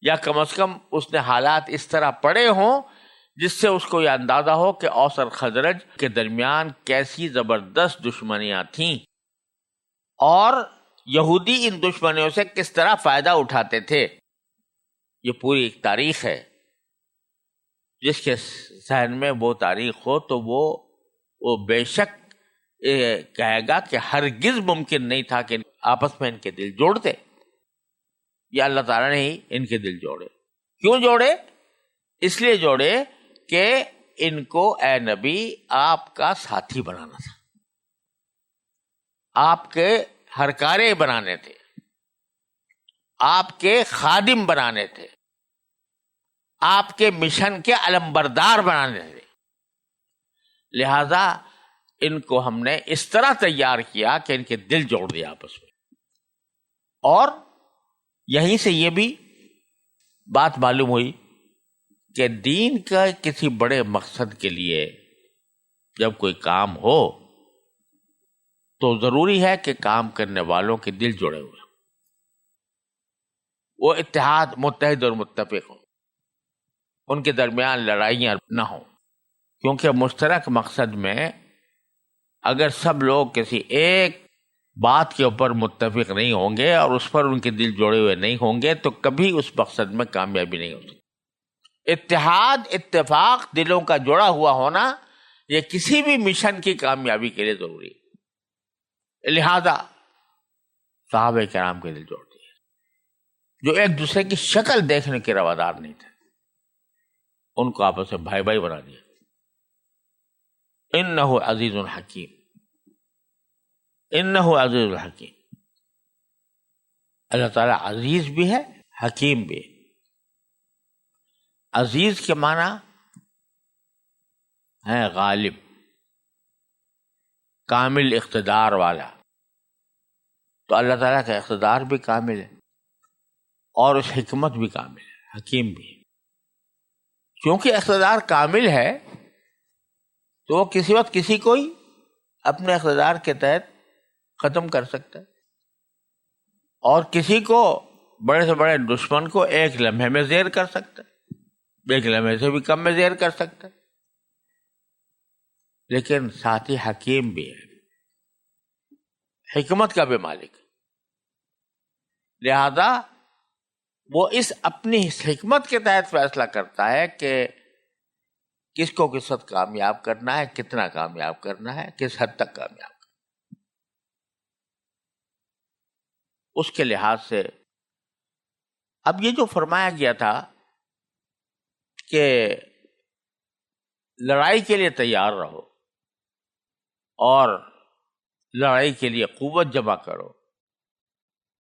یا کم از کم اس نے حالات اس طرح پڑے ہوں جس سے اس کو یہ اندازہ ہو کہ اوس اور خزرج کے درمیان کیسی زبردست دشمنیاں تھیں اور یہودی ان دشمنیوں سے کس طرح فائدہ اٹھاتے تھے. یہ پوری ایک تاریخ ہے. جس کے ذہن میں وہ تاریخ ہو تو وہ بے شک کہے گا کہ ہرگز ممکن نہیں تھا کہ آپس میں ان کے دل جوڑتے. یہ اللہ تعالیٰ نے ہی ان کے دل جوڑے. کیوں جوڑے؟ اس لیے جوڑے کہ ان کو اے نبی آپ کا ساتھی بنانا تھا، آپ کے ہرکارے بنانے تھے، آپ کے خادم بنانے تھے، آپ کے مشن کے علمبردار بنانے تھے. لہذا ان کو ہم نے اس طرح تیار کیا کہ ان کے دل جوڑ دیا آپس میں. اور یہیں سے یہ بھی بات معلوم ہوئی کہ دین کا کسی بڑے مقصد کے لیے جب کوئی کام ہو تو ضروری ہے کہ کام کرنے والوں کے دل جڑے ہوئے، وہ اتحاد، متحد اور متفق ہوں، ان کے درمیان لڑائیاں نہ ہوں. کیونکہ مشترک مقصد میں اگر سب لوگ کسی ایک بات کے اوپر متفق نہیں ہوں گے اور اس پر ان کے دل جوڑے ہوئے نہیں ہوں گے تو کبھی اس مقصد میں کامیابی نہیں ہو سکتی. اتحاد، اتفاق، دلوں کا جڑا ہوا ہونا یہ کسی بھی مشن کی کامیابی کے لیے ضروری ہے. لہذا صحابہ کرام کے دل جوڑ دیے جو ایک دوسرے کی شکل دیکھنے کے روادار نہیں تھے، ان کو آپس میں بھائی بھائی بنا دیا. انہ عزیز حکیم، انہ عزیز الحکیم. اللہ تعالیٰ عزیز بھی ہے، حکیم بھی ہے. عزیز کے معنی ہے غالب، کامل اقتدار والا. تو اللہ تعالیٰ کا اقتدار بھی کامل ہے اور اس حکمت بھی کامل ہے، حکیم بھی ہے. کیونکہ اقتدار کامل ہے تو وہ کسی وقت کسی کو ہی اپنے اقتدار کے تحت ختم کر سکتا ہے اور کسی کو، بڑے سے بڑے دشمن کو ایک لمحے میں زیر کر سکتا ہے، ایک لمحے سے بھی کم میں زیر کر سکتا ہے. لیکن ساتھ ہی حکیم بھی ہے، حکمت کا بھی مالک. لہذا وہ اس اپنی حکمت کے تحت فیصلہ کرتا ہے کہ کس کو کس وقت کامیاب کرنا ہے، کتنا کامیاب کرنا ہے، کس حد تک کامیاب کرنا ہے۔ اس کے لحاظ سے اب یہ جو فرمایا گیا تھا کہ لڑائی کے لیے تیار رہو اور لڑائی کے لیے قوت جمع کرو،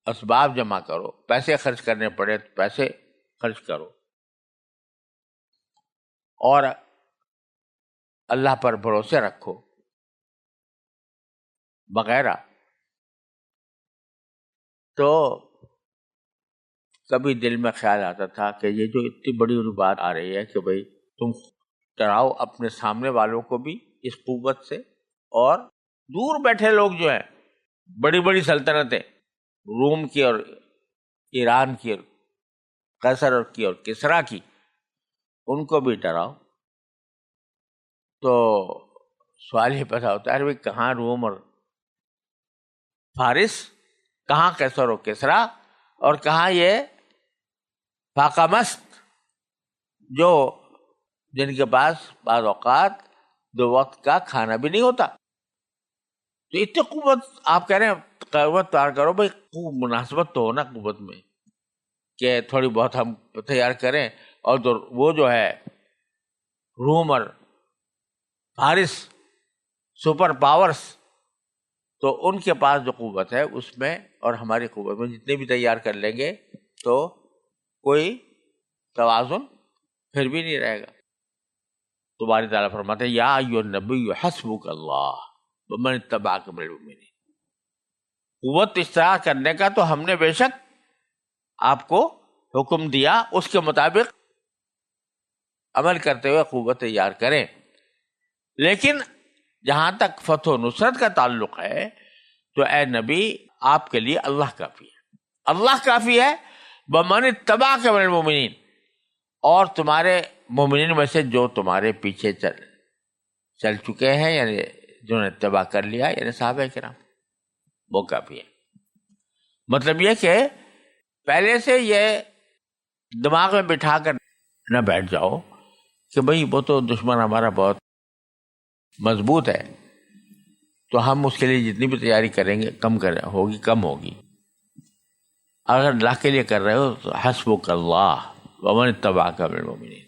اسباب جمع کرو، پیسے خرچ کرنے پڑے تو پیسے خرچ کرو، اور اللہ پر بھروسے رکھو وغیرہ، تو کبھی دل میں خیال آتا تھا کہ یہ جو اتنی بڑی بات آ رہی ہے کہ بھئی تم ڈراؤ اپنے سامنے والوں کو بھی اس قوت سے، اور دور بیٹھے لوگ جو ہیں، بڑی بڑی سلطنتیں، روم کی اور ایران کی اور قیصر کی اور کسریٰ کی، ان کو بھی ڈراؤ۔ تو سوال یہ پیدا ہوتا ہے کہاں روم اور فارس، کہاں قیصر و کسریٰ، اور کہاں یہ فاقہ مست جو جن کے پاس بعض اوقات 2 وقت کا کھانا بھی نہیں ہوتا۔ تو اتنی قوت آپ کہہ رہے ہیں قوت تیار کرو، بھائی مناسبت تو ہونا قوت میں کہ تھوڑی بہت ہم تیار کریں، اور وہ جو ہے روم اور فارس سپر پاورز، تو ان کے پاس جو قوت ہے اس میں اور ہماری قوت میں جتنے بھی تیار کر لیں گے تو کوئی توازن پھر بھی نہیں رہے گا۔ تو باری تعالیٰ فرماتے ہیں یا ایھا النبی حسبک اللہ ومن اتبعک من المؤمنین۔ قوت اشتراع کرنے کا تو ہم نے بے شک آپ کو حکم دیا، اس کے مطابق عمل کرتے ہوئے قوت تیار کریں، لیکن جہاں تک فتح و نصرت کا تعلق ہے تو اے نبی آپ کے لیے اللہ کافی ہے، اللہ کافی ہے، ومن اتبعک من المؤمنین، اور تمہارے مومنین میں سے جو تمہارے پیچھے چل چکے ہیں، یعنی جنہوں نے اتباع کر لیا، یعنی صحابہ کرام، وہ کافی ہے۔ مطلب یہ کہ پہلے سے یہ دماغ میں بٹھا کر نہ بیٹھ جاؤ کہ بھئی وہ تو دشمن ہمارا بہت مضبوط ہے، تو ہم اس کے لیے جتنی بھی تیاری کریں گے کم ہوگی۔ اگر اللہ کے لیے کر رہے ہو تو حسبک اللہ ومن اتبعک من المؤمنین،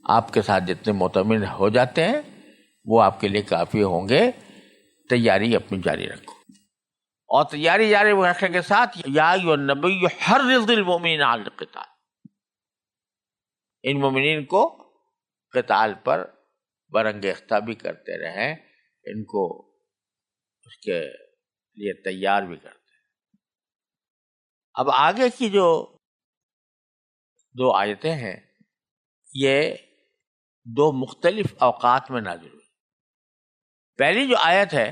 آپ کے ساتھ جتنے مؤمن ہو جاتے ہیں وہ آپ کے لیے کافی ہوں گے۔ تیاری اپنی جاری رکھو، اور تیاری جاری رکھنے کے ساتھ یا ایھا النبی حرض المؤمنین علی القتال، ان مومنین کو قتال پر برانگیختہ بھی کرتے رہیں، ان کو اس کے لیے تیار بھی کرتے ہیں۔ اب آگے کی جو 2 آیتیں ہیں یہ 2 مختلف اوقات میں نازل ہوئی۔ پہلی جو آیت ہے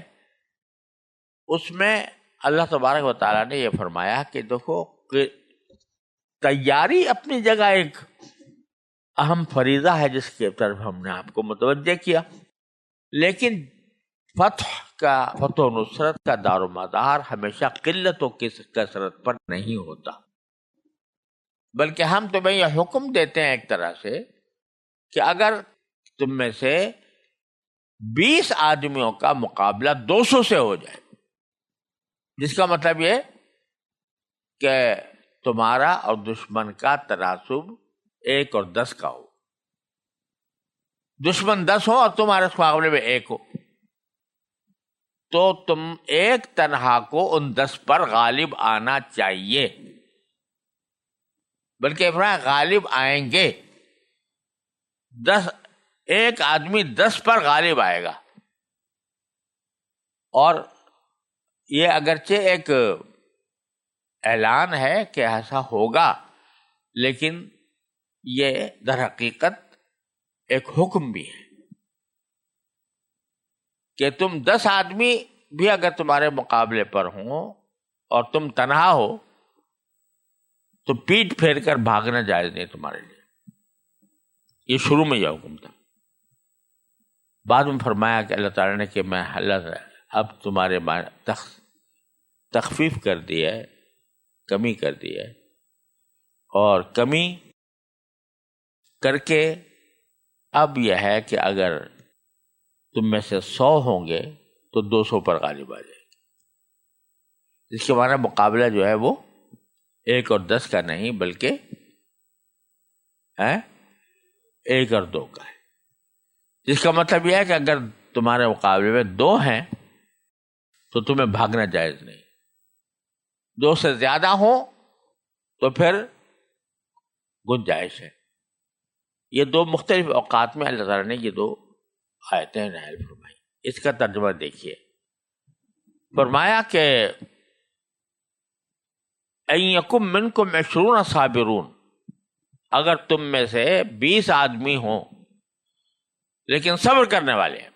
اس میں اللہ تبارک و تعالیٰ نے یہ فرمایا کہ دیکھو کہ تیاری اپنی جگہ ایک اہم فریضہ ہے جس کی طرف ہم نے آپ کو متوجہ کیا، لیکن فتح و نصرت کا دار و مدار ہمیشہ قلت و کثرت پر نہیں ہوتا، بلکہ ہم تمہیں یہ حکم دیتے ہیں ایک طرح سے کہ اگر تم میں سے 20 آدمیوں کا مقابلہ 200 سے ہو جائے، جس کا مطلب یہ کہ تمہارا اور دشمن کا تناسب 1 اور 10 کا ہو، دشمن 10 ہو اور تمہارے مقابلے میں 1 ہو، تو تم ایک تنہا کو ان 10 پر غالب آنا چاہیے، بلکہ غالب آئیں گے، 1 آدمی 10 پر غالب آئے گا۔ اور یہ اگرچہ ایک اعلان ہے کہ ایسا ہوگا، لیکن یہ در حقیقت ایک حکم بھی ہے کہ تم 10 آدمی بھی اگر تمہارے مقابلے پر ہوں اور تم تنہا ہو تو پیٹ پھیر کر بھاگنا جائز نہیں تمہارے لیے۔ یہ شروع میں یہ حکم تھا، بعد میں فرمایا کہ اللہ تعالیٰ نے کہ میں اللہ اب تمہارے تخفیف کر دی ہے، کمی کر دی ہے، اور کمی کر کے اب یہ ہے کہ اگر تم میں سے 100 ہوں گے تو 200 پر غالب آ جائے گی. اس کے معنی مقابلہ جو ہے وہ 1 اور 10 کا نہیں بلکہ 1 اور 2 کا ہے. جس کا مطلب یہ ہے کہ اگر تمہارے مقابلے میں 2 ہیں تو تمہیں بھاگنا جائز نہیں. 2 سے زیادہ ہوں تو پھر گنجائش ہے. یہ 2 مختلف اوقات میں اللہ تعالیٰ نے یہ 2 آیتیں نازل فرمائی. اس کا ترجمہ دیکھیے. فرمایا کہ ان یکم منکم 20 صابرون، اگر تم میں سے 20 آدمی ہوں لیکن صبر کرنے والے ہیں،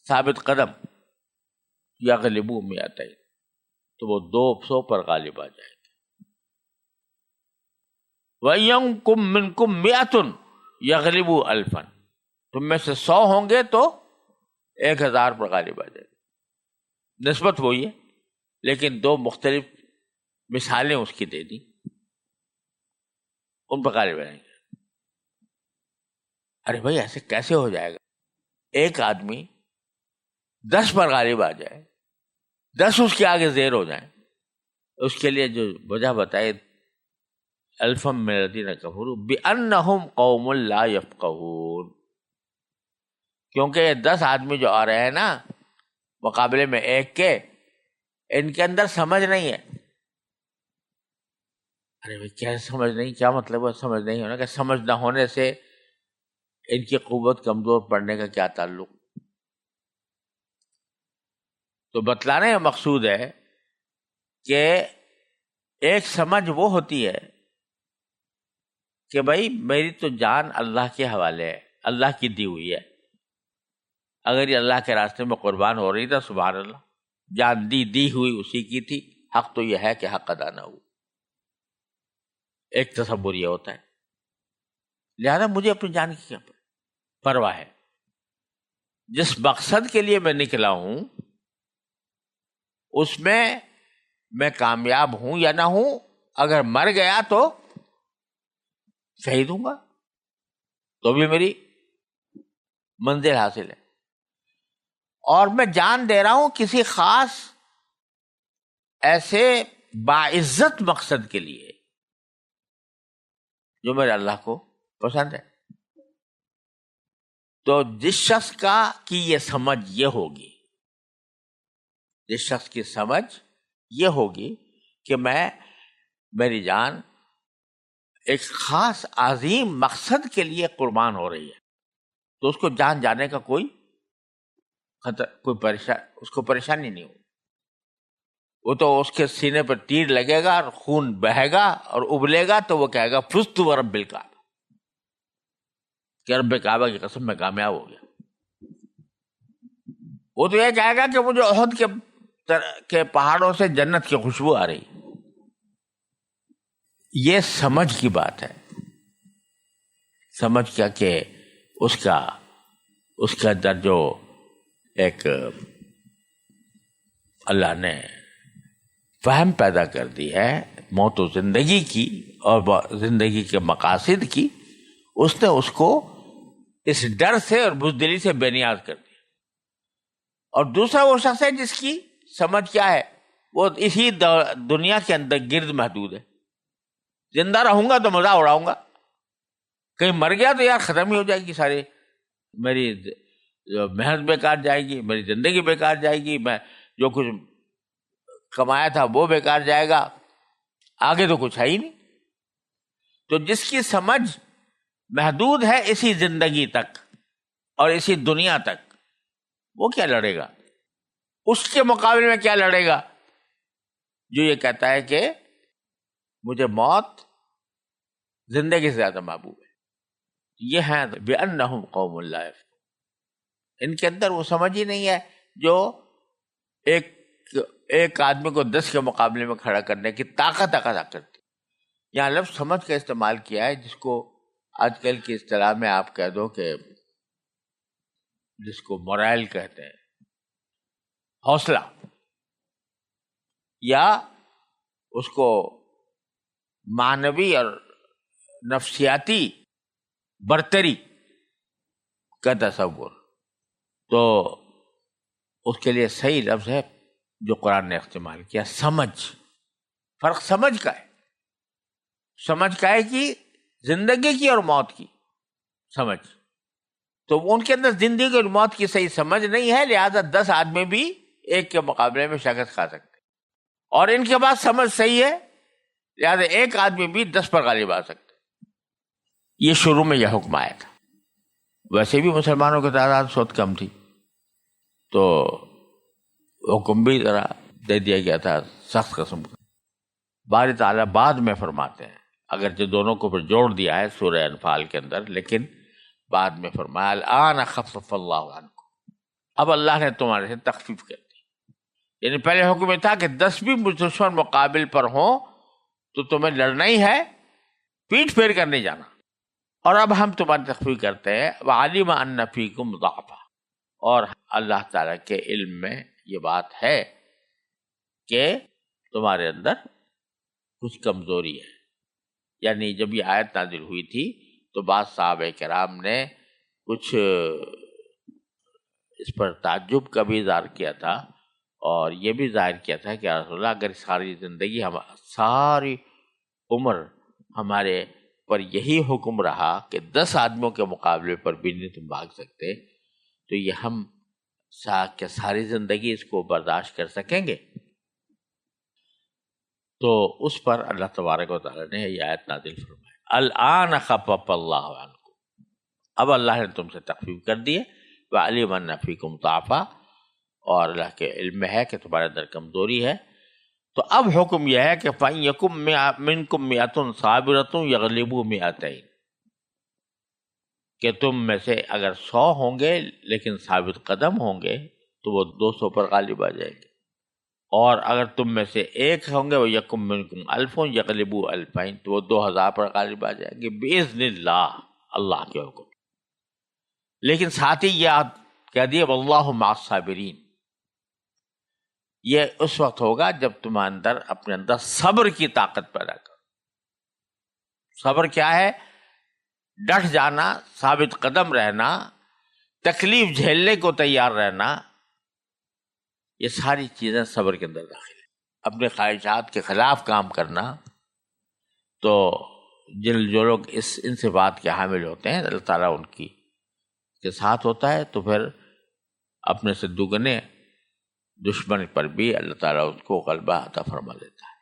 ثابت قدم، یغلبوا مئتین، تو وہ 200 پر غالب آ جائیں گے. وَإِن مِّنكُم مِّئَةٌ يَغْلِبُوا أَلْفًا، تم میں سے 100 ہوں گے تو 1000 پر غالب آ جائیں گے. نسبت وہی ہے لیکن 2 مختلف مثالیں اس کی دے دی، ان پر غالب آئیں گے. ارے بھائی ایسے کیسے ہو جائے گا؟ ایک آدمی 10 پر غالب آ جائے، 10 اس کے آگے زیر ہو جائیں. اس کے لیے جو وجہ بتائی، الفم من الذین کفروا بانہم قوم لا یفقہون، کیونکہ یہ 10 آدمی جو آ رہے ہیں نا مقابلے میں 1 کے، ان کے اندر سمجھ نہیں ہے. ارے بھائی کیا سمجھ نہیں؟ کیا مطلب ہے سمجھ نہیں ہونا؟ کہ سمجھ نہ ہونے سے ان کی قوت کمزور پڑنے کا کیا تعلق؟ تو بتلانے کا مقصود ہے کہ ایک سمجھ وہ ہوتی ہے کہ بھائی میری تو جان اللہ کے حوالے ہے، اللہ کی دی ہوئی ہے. اگر یہ اللہ کے راستے میں قربان ہو رہی تھا سبحان اللہ، جان دی ہوئی اسی کی تھی. حق تو یہ ہے کہ حق ادا نہ ہو. ایک تصور یہ ہوتا ہے. لہذا مجھے اپنی جان کی کیا پرواہ ہے؟ جس مقصد کے لیے میں نکلا ہوں اس میں کامیاب ہوں یا نہ ہوں، اگر مر گیا تو شہید ہوں گا تو بھی میری منزل حاصل ہے. اور میں جان دے رہا ہوں کسی خاص ایسے باعزت مقصد کے لیے جو میرے اللہ کو پسند ہے. تو جس شخص کی یہ سمجھ یہ ہوگی، جس شخص کی سمجھ یہ ہوگی کہ میری جان ایک خاص عظیم مقصد کے لیے قربان ہو رہی ہے، تو اس کو جان جانے کا کوئی اس کو پریشانی نہیں ہوگی. وہ تو اس کے سینے پر تیر لگے گا اور خون بہے گا اور ابلے گا تو وہ کہے گا فزت ورب الکعبہ، کہ رب کعبہ کی قسم میں کامیاب ہو گیا. وہ تو یہ کہے گا کہ مجھے احد کے پہاڑوں سے جنت کی خوشبو آ رہی. یہ سمجھ کی بات ہے. سمجھ کیا کہ اس کا در جو ایک اللہ نے فہم پیدا کر دی ہے موت و زندگی کی اور زندگی کے مقاصد کی، اس نے اس کو اس ڈر سے اور بزدلی سے بے نیاز کر دیا. اور دوسرا وہ شخص ہے جس کی سمجھ کیا ہے، وہ اسی دنیا کے اندر گرد محدود ہے. زندہ رہوں گا تو مزہ اڑاؤں گا، کہیں مر گیا تو یار ختم ہی ہو جائے گی سارے، میری محنت بیکار جائے گی، میری زندگی بیکار جائے گی، میں جو کچھ کمایا تھا وہ بیکار جائے گا، آگے تو کچھ ہے ہی نہیں. تو جس کی سمجھ محدود ہے اسی زندگی تک اور اسی دنیا تک، وہ کیا لڑے گا؟ اس کے مقابلے میں کیا لڑے گا جو یہ کہتا ہے کہ مجھے موت زندگی سے زیادہ محبوب ہے. یہ ہیں بِأَنَّهُمْ قَوْمٌ لَا يَفْقَهُونَ. ان کے اندر وہ سمجھ ہی نہیں ہے جو ایک آدمی کو 10 کے مقابلے میں کھڑا کرنے کی طاقت ادا کرتی. یہاں لفظ سمجھ کا استعمال کیا ہے جس کو آج کل کی اصطلاح میں آپ کہہ دو کہ جس کو مورائل کہتے ہیں، حوصلہ، یا اس کو معنوی اور نفسیاتی برتری کا تصور، تو اس کے لیے صحیح لفظ ہے جو قرآن نے استعمال کیا، سمجھ۔ فرق سمجھ کا ہے، سمجھ کا ہے کہ زندگی کی اور موت کی سمجھ، تو ان کے اندر زندگی اور موت کی صحیح سمجھ نہیں ہے، لہذا 10 آدمی بھی ایک کے مقابلے میں شکست کھا سکتے، اور ان کے پاس سمجھ صحیح ہے، لہذا ایک آدمی بھی 10 پر غالب آ سکتے۔ یہ شروع میں یہ حکم آیا تھا، ویسے بھی مسلمانوں کی تعداد بہت کم تھی، تو حکم بھی ذرا دے دیا گیا تھا سخت قسم کا۔ باری تعالیٰ بعد میں فرماتے ہیں، اگرچہ دونوں کو پھر جوڑ دیا ہے سورہ انفال کے اندر، لیکن بعد میں فرمایا الآن خفف اللہ عنکم، اب اللہ نے تمہارے سے تخفیف کر دی۔ یعنی پہلے حکم یہ تھا کہ 10 بھی دشمن مقابل پر ہوں تو تمہیں لڑنا ہی ہے، پیٹھ پھیر کر نہیں جانا، اور اب ہم تمہاری تخفیف کرتے ہیں۔ وعلم ان فیکم ضعفا، اور اللہ تعالیٰ کے علم میں یہ بات ہے کہ تمہارے اندر کچھ کمزوری ہے۔ یعنی جب یہ آیت نازل ہوئی تھی تو بعض صحابہ کرام نے کچھ اس پر تعجب کا بھی اظہار کیا تھا، اور یہ بھی ظاہر کیا تھا کہ یا رسول اللہ اگر ساری زندگی ساری عمر ہمارے پر یہی حکم رہا کہ 10 آدمیوں کے مقابلے پر بھی نہیں تم بھاگ سکتے، تو یہ ہم کیا ساری زندگی اس کو برداشت کر سکیں گے؟ تو اس پر اللہ تبارک و تعالیٰ نے یہ آیت نازل فرمائی، الآن خفف اللہ عنکم، اب اللہ نے تم سے تخفیف کر دی ہے، وعلم ان فیکم ضعفا، اور اللہ کے علم میں ہے کہ تمہارے اندر کمزوری ہے۔ تو اب حکم یہ ہے کہ فَإِن يَكُن مِّنكُم مِّئَةٌ صَابِرَةٌ يَغْلِبُوا مِئَتَيْنِ، کہ تم میں سے اگر 100 ہوں گے لیکن ثابت قدم ہوں گے تو وہ 200 پر غالب آ جائیں گے، اور اگر تم میں سے ایک ہوں گے وہ یکم منکم الف یغلبوا الفین، تو وہ 2000 پر غالب آ جائیں گے باذن اللہ، اللہ کے حکم۔ لیکن ساتھ ہی یاد کہہ دیے واللہ مع الصابرین، یہ اس وقت ہوگا جب تم اپنے اندر صبر کی طاقت پیدا کرو۔ صبر کیا ہے؟ ڈٹ جانا، ثابت قدم رہنا، تکلیف جھیلنے کو تیار رہنا، یہ ساری چیزیں صبر کے اندر داخل ہیں۔ اپنے خواہشات کے خلاف کام کرنا، تو جو لوگ ان صفات کے حامل ہوتے ہیں اللہ تعالیٰ ان کے ساتھ ہوتا ہے، تو پھر اپنے سے دگنے دشمن پر بھی اللہ تعالیٰ اس کو غلبہ عطا فرما دیتا ہے۔